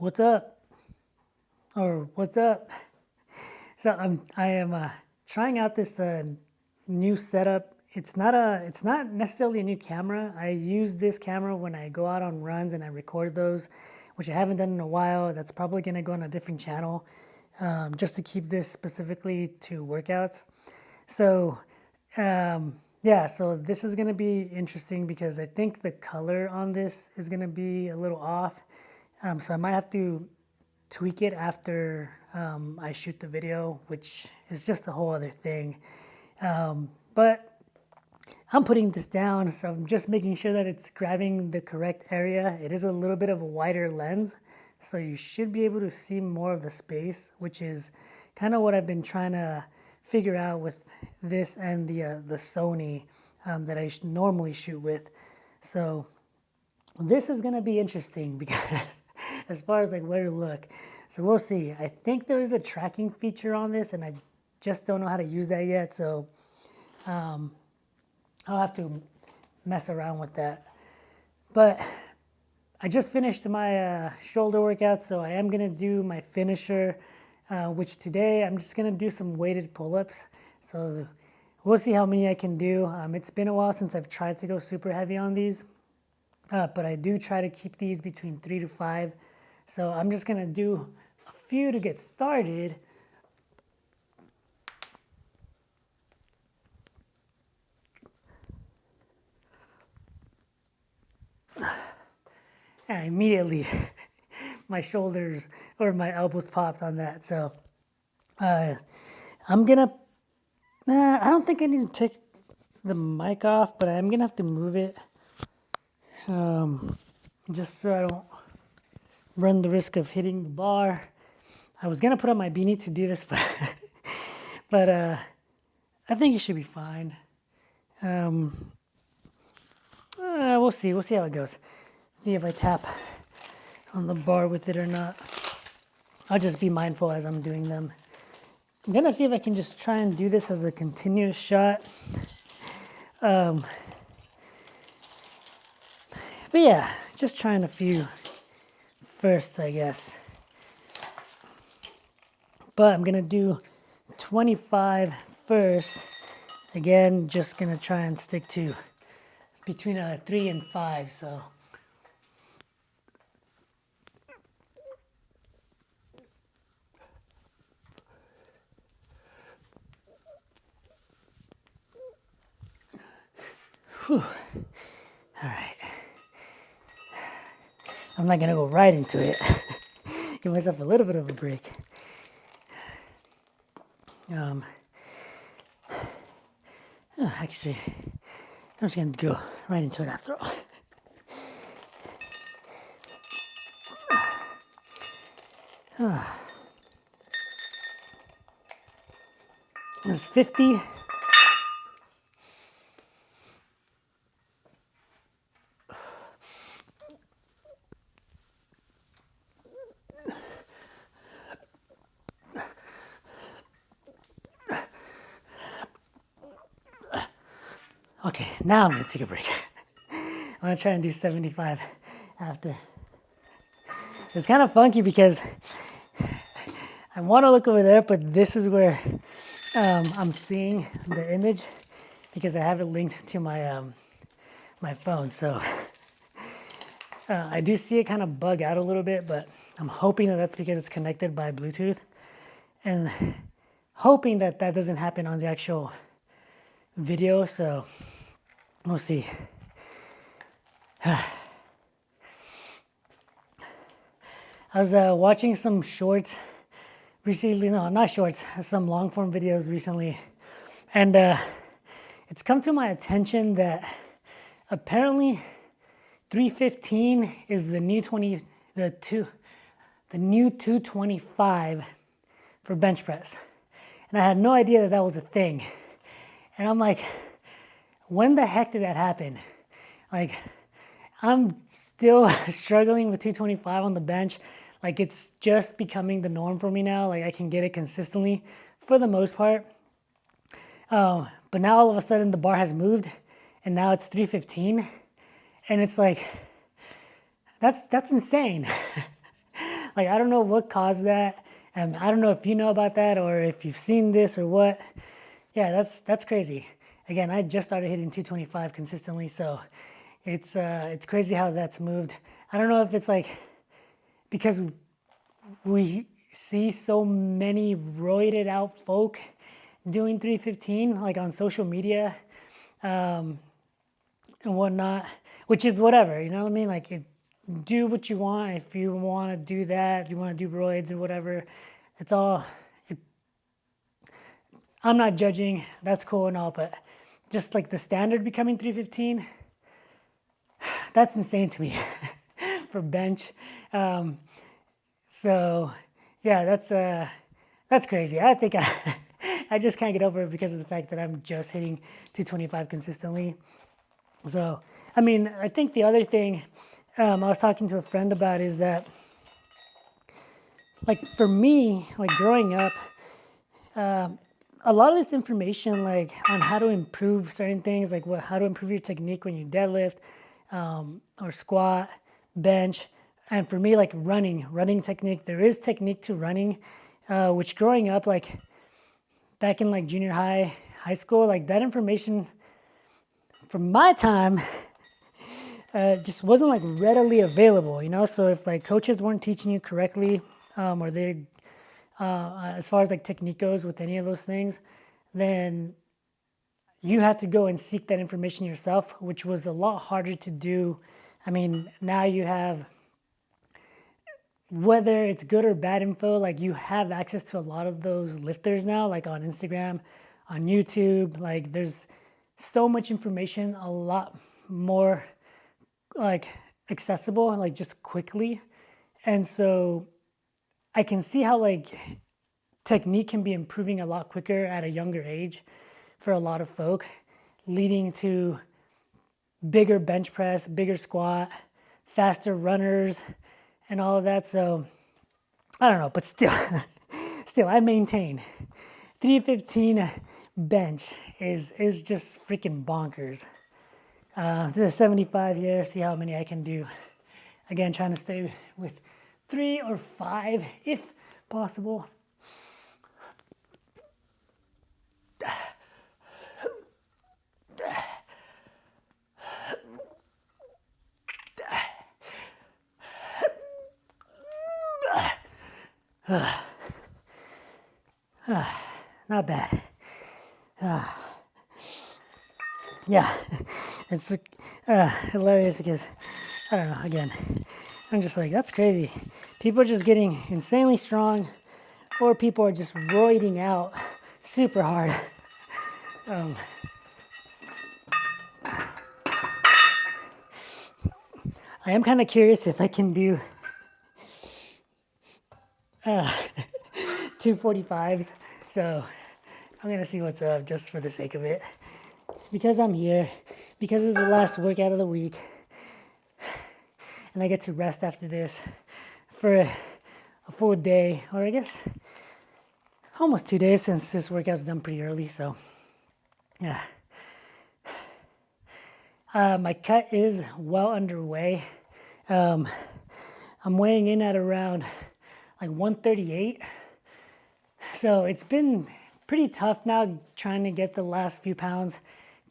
What's up? Or what's up? So I am trying out this new setup. It's not necessarily a new camera. I use this camera when I go out on runs and I record those, which I haven't done in a while. That's probably gonna go on a different channel, just to keep this specifically to workouts. So yeah, so this is gonna be interesting because I think the color on this is gonna be a little off. So I might have to tweak it after I shoot the video, which is just a whole other thing. But I'm putting this down, so I'm just making sure that it's grabbing the correct area. It is a little bit of a wider lens, so you should be able to see more of the space, which is kind of what I've been trying to figure out with this and the Sony that I normally shoot with. So this is gonna be interesting because as far as like where to look. So we'll see. I think there is a tracking feature on this and I just don't know how to use that yet. So I'll have to mess around with that. But I just finished my shoulder workout, so I am gonna do my finisher, which today I'm just gonna do some weighted pull-ups. So we'll see how many I can do. It's been a while since I've tried to go super heavy on these, but I do try to keep these between 3 to 5. So I'm just gonna do a few to get started. And immediately my shoulders or my elbows popped on that. So I'm gonna, I don't think I need to take the mic off, but I'm gonna have to move it just so I don't run the risk of hitting the bar. I was gonna put on my beanie to do this, but I think it should be fine. We'll see how it goes. See if I tap on the bar with it or not. I'll just be mindful as I'm doing them. I'm gonna see if I can just try and do this as a continuous shot. But yeah, just trying a few first, I guess. But I'm gonna do 25 first. Again, just gonna try and stick to between 3 and 5. So. Whew. All right. I'm not gonna go right into it. Give myself a little bit of a break. Actually, I'm just gonna go right into it after all. This is 50. Okay, now I'm gonna take a break. I'm gonna try and do 75 after. It's kind of funky because I want to look over there, but this is where I'm seeing the image because I have it linked to my my phone. So I do see it kind of bug out a little bit, but I'm hoping that that's because it's connected by Bluetooth, and hoping that that doesn't happen on the actual video. So we'll see. I was watching some shorts recently, no, not shorts, some long form videos recently. And it's come to my attention that apparently 315 is the new 225 for bench press. And I had no idea that that was a thing. And I'm like, when the heck did that happen? Like, I'm still struggling with 225 on the bench. Like, it's just becoming the norm for me now. Like, I can get it consistently for the most part. But now all of a sudden the bar has moved and now it's 315. And it's like, that's insane. Like, I don't know what caused that. And I don't know if you know about that or if you've seen this or what. Yeah, that's crazy. Again, I just started hitting 225 consistently, so it's crazy how that's moved. I don't know if it's like because we see so many roided out folk doing 315 like on social media and whatnot, which is whatever, you know what I mean? Like, do what you want. If you want to do that, if you want to do roids or whatever, it's all. I'm not judging. That's cool and all, but just like the standard becoming 315, that's insane to me for bench. So yeah, that's crazy. I think I just can't get over it because of the fact that I'm just hitting 225 consistently. So, I mean, I think the other thing I was talking to a friend about is that, like, for me, like growing up, a lot of this information, like on how to improve certain things, like how to improve your technique when you deadlift or squat, bench, and for me, like running technique. There is technique to running, which growing up, like back in like junior high, high school, like that information from my time just wasn't like readily available, you know? So if like coaches weren't teaching you correctly, or they, as far as like technique goes with any of those things, then you had to go and seek that information yourself, which was a lot harder to do. I mean, now you have, whether it's good or bad info, like you have access to a lot of those lifters now, like on Instagram, on YouTube, like there's so much information, a lot more like accessible, like just quickly. And so I can see how like technique can be improving a lot quicker at a younger age for a lot of folk, leading to bigger bench press, bigger squat, faster runners, and all of that. So I don't know, but still, still I maintain 315 bench is just freaking bonkers. This is a 75 here, see how many I can do. Again, trying to stay with 3 or 5 if possible. Not bad. Yeah, it's hilarious because, I don't know, again, I'm just like, that's crazy. People are just getting insanely strong, or people are just roiding out super hard. I am kind of curious if I can do 245s, so I'm gonna see what's up just for the sake of it. Because I'm here, because it's the last workout of the week, and I get to rest after this for a full day, or I guess almost 2 days since this workout's done pretty early, so yeah. My cut is well underway. I'm weighing in at around like 138. So it's been pretty tough now trying to get the last few pounds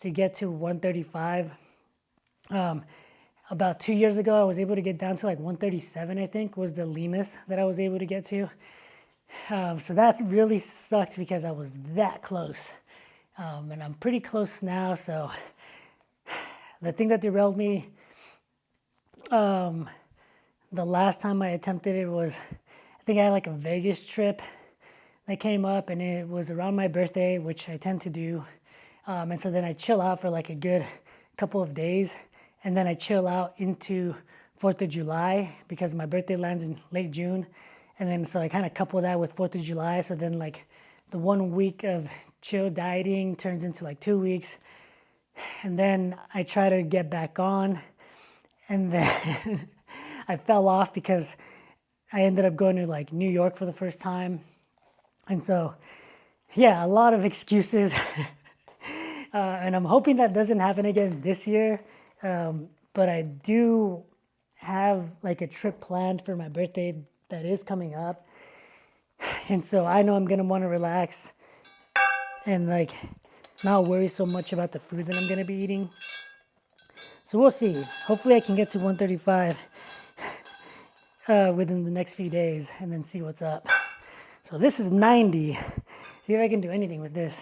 to get to 135. About 2 years ago, I was able to get down to like 137, I think, was the leanest that I was able to get to. So that really sucked because I was that close. And I'm pretty close now, so the thing that derailed me the last time I attempted it was, I think I had like a Vegas trip that came up, and it was around my birthday, which I tend to do. And so then I chill out for like a good couple of days, and then I chill out into 4th of July because my birthday lands in late June. And then so I kind of couple that with 4th of July. So then like the 1 week of chill dieting turns into like 2 weeks. And then I try to get back on, and then I fell off because I ended up going to like New York for the first time. And so, yeah, a lot of excuses. And I'm hoping that doesn't happen again this year. But I do have like a trip planned for my birthday that is coming up. And so I know I'm gonna want to relax and like not worry so much about the food that I'm gonna be eating. So we'll see. Hopefully I can get to 135 within the next few days and then see what's up. So this is 90. See if I can do anything with this.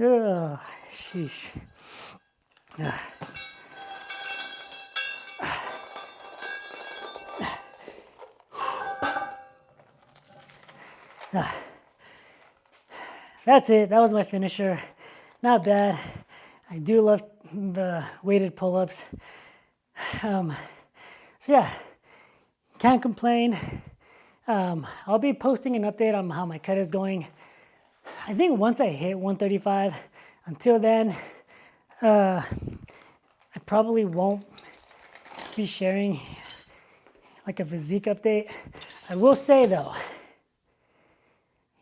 Oh, sheesh. That's it. That was my finisher. Not bad. I do love the weighted pull-ups. So yeah, can't complain. I'll be posting an update on how my cut is going. I think once I hit 135, until then, I probably won't be sharing like a physique update. I will say though,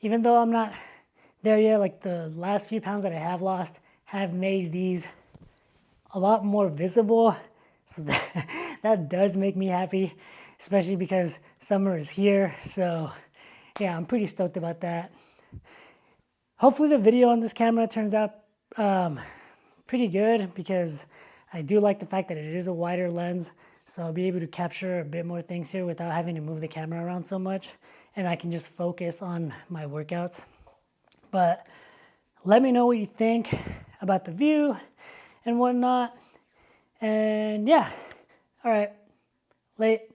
even though I'm not there yet, like the last few pounds that I have lost have made these a lot more visible. So that does make me happy, especially because summer is here. So yeah, I'm pretty stoked about that. Hopefully the video on this camera turns out pretty good, because I do like the fact that it is a wider lens. So I'll be able to capture a bit more things here without having to move the camera around so much. And I can just focus on my workouts. But let me know what you think about the view and whatnot. And yeah, all right, late.